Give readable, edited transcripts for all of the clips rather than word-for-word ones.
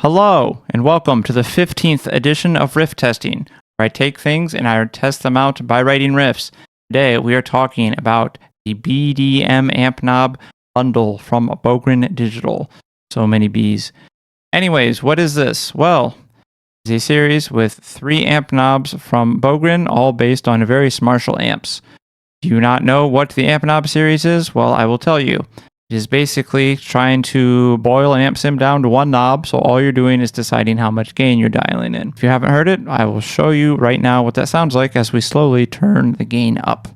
Hello, and welcome to the 15th edition of riff testing, where I take things and I test them out by writing riffs. Today, we are talking about the BDM Ampknob bundle from Bogren Digital. So many B's. Anyways, what is this? Well, it's a series with 3 amp knobs from Bogren, all based on various Marshall amps. Do you not know what the Ampknob series is? Well, I will tell you. It is basically trying to boil an amp sim down to one knob, so all you're doing is deciding how much gain you're dialing in. If you haven't heard it, I will show you right now what that sounds like as we slowly turn the gain up.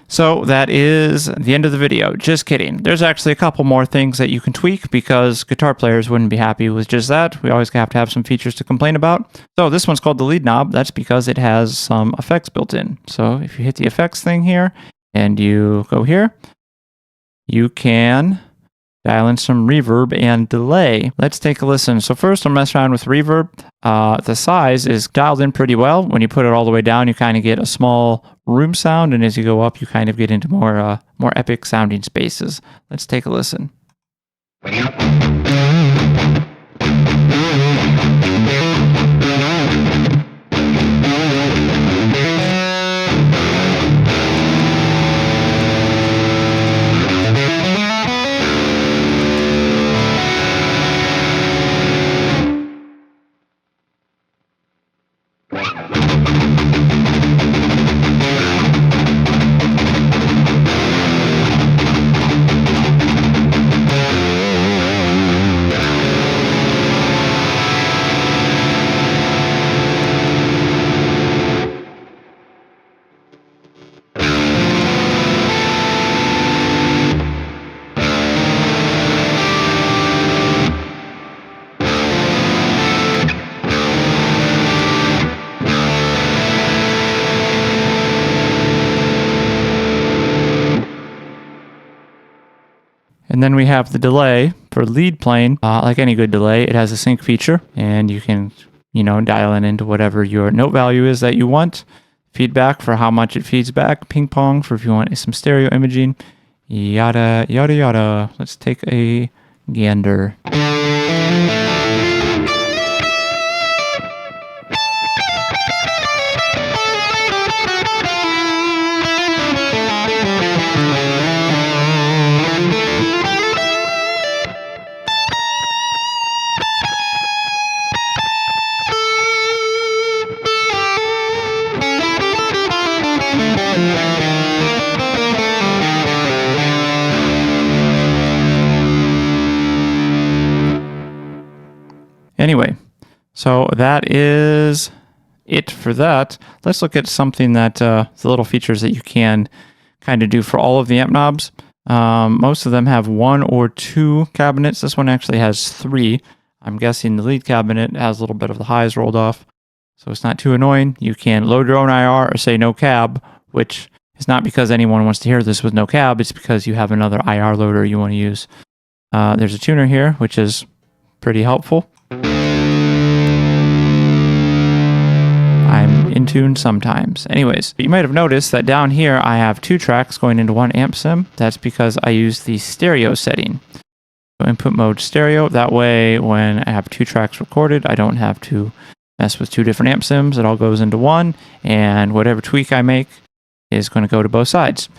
So that is the end of the video. Just kidding. There's actually a couple more things that you can tweak because guitar players wouldn't be happy with just that. We always have to have some features to complain about. So this one's called the lead knob. That's because it has some effects built in. So if you hit the effects thing here and you go here, you can dial in some reverb and delay. Let's take a listen. So first I'll mess around with reverb. The size is dialed in pretty well. When you put it all the way down, you kind of get a small room sound, and as you go up, you kind of get into more epic sounding spaces. Let's take a listen. And then we have the delay for lead playing. Like any good delay, it has a sync feature, and you can, dial it into whatever your note value is that you want. Feedback for how much it feeds back. Ping pong for if you want some stereo imaging. Yada, yada, yada. Let's take a gander. Anyway, so that is it for that. Let's look at something that the little features that you can kind of do for all of the amp knobs. Most of them have 1 or 2 cabinets. This one actually has 3. I'm guessing the lead cabinet has a little bit of the highs rolled off, so it's not too annoying. You can load your own IR or say no cab, which is not because anyone wants to hear this with no cab. It's because you have another IR loader you want to use. There's a tuner here, which is pretty helpful. I'm in tune sometimes. Anyways, you might have noticed that down here I have 2 tracks going into one amp sim. That's because I use the stereo setting. So input mode stereo. That way when I have 2 tracks recorded, I don't have to mess with 2 different amp sims. It all goes into one, and whatever tweak I make is going to go to both sides.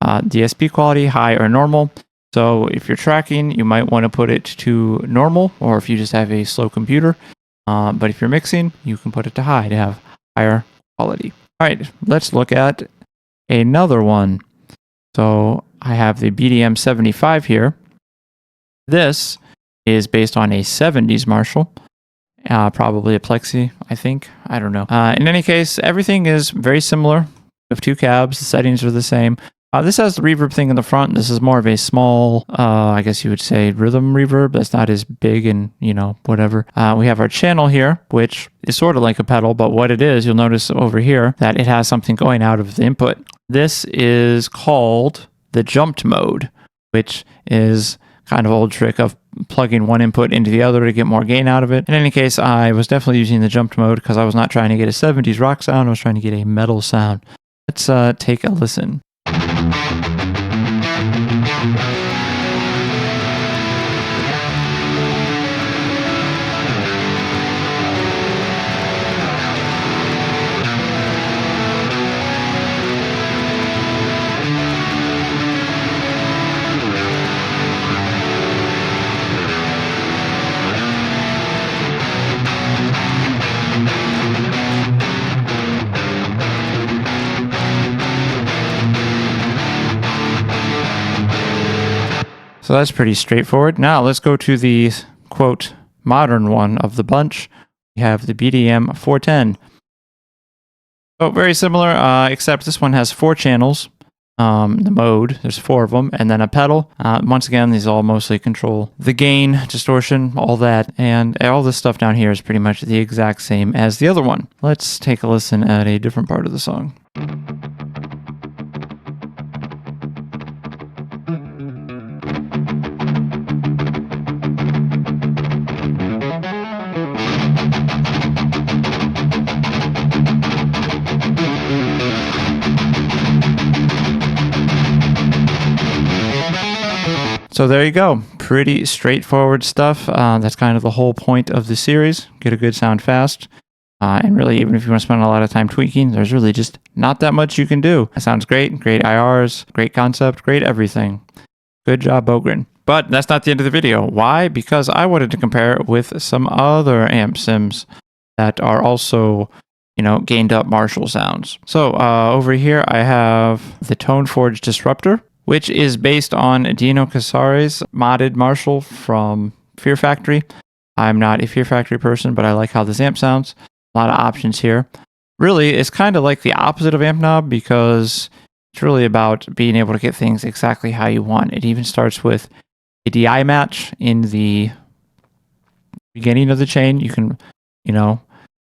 DSP quality, high or normal. So if you're tracking, you might want to put it to normal, or if you just have a slow computer. But if you're mixing, you can put it to high to have higher quality. All right, let's look at another one. So I have the BDM 75 here. This is based on a 70s Marshall, probably a Plexi, I think. I don't know. In any case, everything is very similar. We have 2 cabs. The settings are the same. This has the reverb thing in the front. This is more of a small, I guess you would say, rhythm reverb. That's not as big and, whatever. We have our channel here, which is sort of like a pedal, but what it is, you'll notice over here that it has something going out of the input. This is called the jumped mode, which is kind of old trick of plugging one input into the other to get more gain out of it. In any case, I was definitely using the jumped mode because I was not trying to get a 70s rock sound. I was trying to get a metal sound. Let's take a listen. So that's pretty straightforward. Now let's go to the, quote, modern one of the bunch. We have the BDM 410. So very similar, except this one has 4 channels. The mode, there's 4 of them, and then a pedal. Once again, these all mostly control the gain, distortion, all that, and all this stuff down here is pretty much the exact same as the other one. Let's take a listen at a different part of the song. So there you go. Pretty straightforward stuff. That's kind of the whole point of the series. Get a good sound fast. And really, even if you want to spend a lot of time tweaking, there's really just not that much you can do. It sounds great. Great IRs, great concept, great everything. Good job, Bogren. But that's not the end of the video. Why? Because I wanted to compare it with some other amp sims that are also, gained up Marshall sounds. So over here, I have the Tone Forge Disruptor, which is based on Dino Casare's modded Marshall from Fear Factory. I'm not a Fear Factory person, but I like how this amp sounds. A lot of options here. Really, it's kind of like the opposite of Ampknob because it's really about being able to get things exactly how you want. It even starts with a DI match in the beginning of the chain. You can,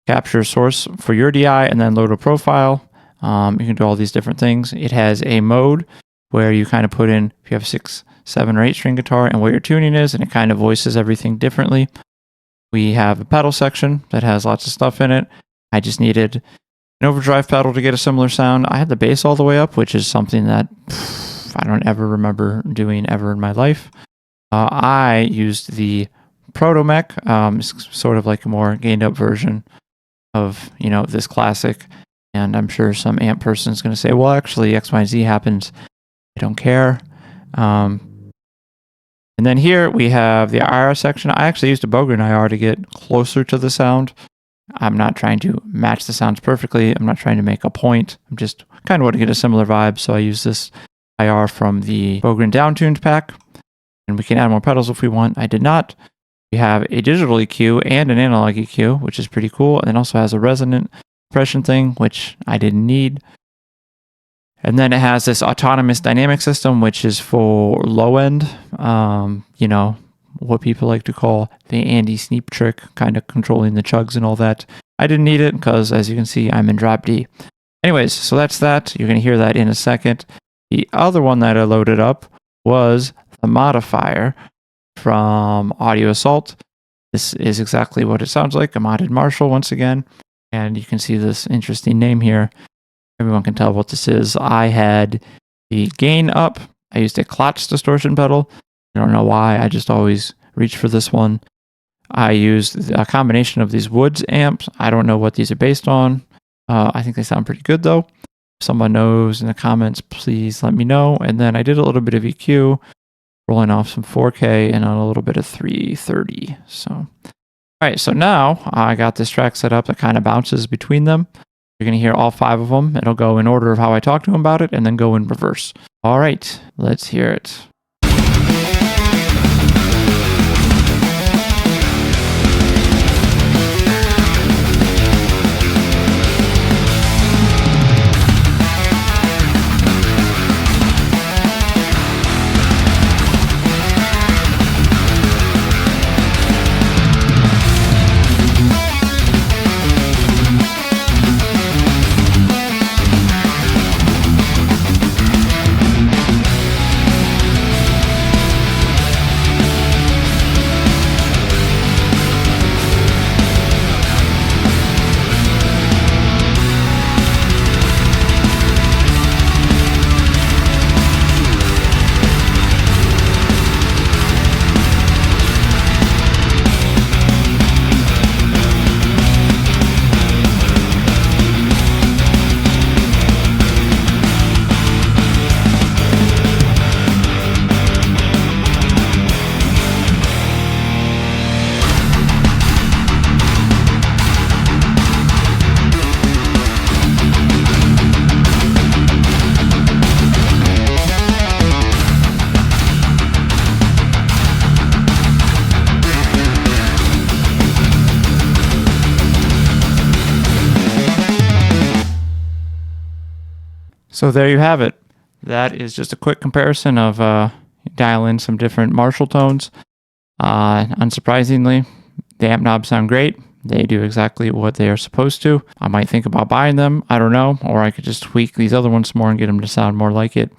capture a source for your DI and then load a profile. You can do all these different things. It has a mode where you kind of put in, if you have a 6, 7, or 8 string guitar and what your tuning is, and it kind of voices everything differently. We have a pedal section that has lots of stuff in it. I just needed an overdrive pedal to get a similar sound. I had the bass all the way up, which is something that I don't ever remember doing ever in my life. I used the Proto Mech, sort of like a more gained up version of, this classic. And I'm sure some amp person is going to say, well, actually X, Y, and Z happens. I don't care. And then here we have the IR section. I actually used a Bogren IR to get closer to the sound. I'm not trying to match the sounds perfectly. I'm not trying to make a point. I'm just kind of want to get a similar vibe. So I use this IR from the Bogren Downtuned pack. And we can add more pedals if we want. I did not. We have a digital EQ and an analog EQ, which is pretty cool. And it also has a resonant suppression thing, which I didn't need. And then it has this autonomous dynamic system, which is for low end, what people like to call the Andy Sneap trick, kind of controlling the chugs and all that. I didn't need it because, as you can see, I'm in drop D. Anyways, so that's that. You're going to hear that in a second. The other one that I loaded up was the Modifier from Audio Assault. This is exactly what it sounds like, a modded Marshall once again. And you can see this interesting name here. Everyone can tell what this is. I had the gain up. I used a Klotz distortion pedal. I don't know why. I just always reach for this one. I used a combination of these Woods amps. I don't know what these are based on. I think they sound pretty good though. If someone knows in the comments, please let me know. And then I did a little bit of EQ, rolling off some 4K and on a little bit of 330. So, all right. So now I got this track set up that kind of bounces between them. You're going to hear all 5 of them. It'll go in order of how I talk to them about it and then go in reverse. All right, let's hear it. So there you have it. That is just a quick comparison of dial in some different Marshall tones. Unsurprisingly, the Ampknobs sound great. They do exactly what they are supposed to. I might think about buying them. I don't know. Or I could just tweak these other ones more and get them to sound more like it.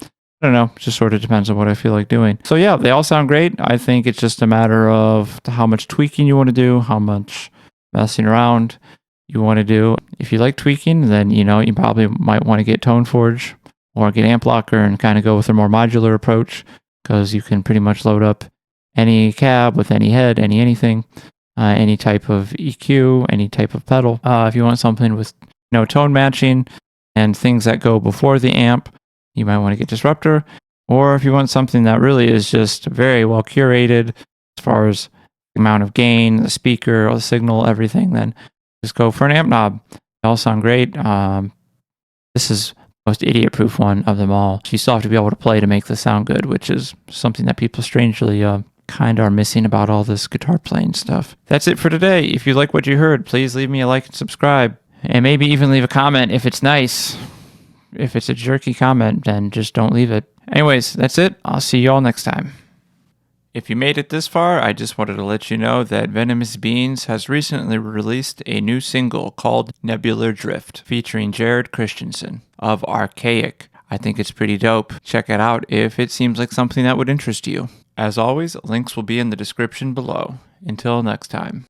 I don't know. It just sort of depends on what I feel like doing. So yeah, they all sound great. I think it's just a matter of how much tweaking you want to do, how much messing around you want to do. If you like tweaking, then you probably might want to get ToneForge or get Amp Locker and kind of go with a more modular approach, because you can pretty much load up any cab with any head, anything. Any type of EQ, any type of pedal. If you want something with tone matching and things that go before the amp, you might want to get Disruptor. Or if you want something that really is just very well curated as far as the amount of gain, the speaker, or the signal, everything, then just go for an Ampknob. They all sound great. This is the most idiot-proof one of them all. You still have to be able to play to make this sound good, which is something that people strangely kind of are missing about all this guitar playing stuff. That's it for today. If you like what you heard, please leave me a like and subscribe. And maybe even leave a comment if it's nice. If it's a jerky comment, then just don't leave it. Anyways, that's it. I'll see you all next time. If you made it this far, I just wanted to let you know that Venomous Beings has recently released a new single called Nebular Drift, featuring Jared Christensen of Archaic. I think it's pretty dope. Check it out if it seems like something that would interest you. As always, links will be in the description below. Until next time.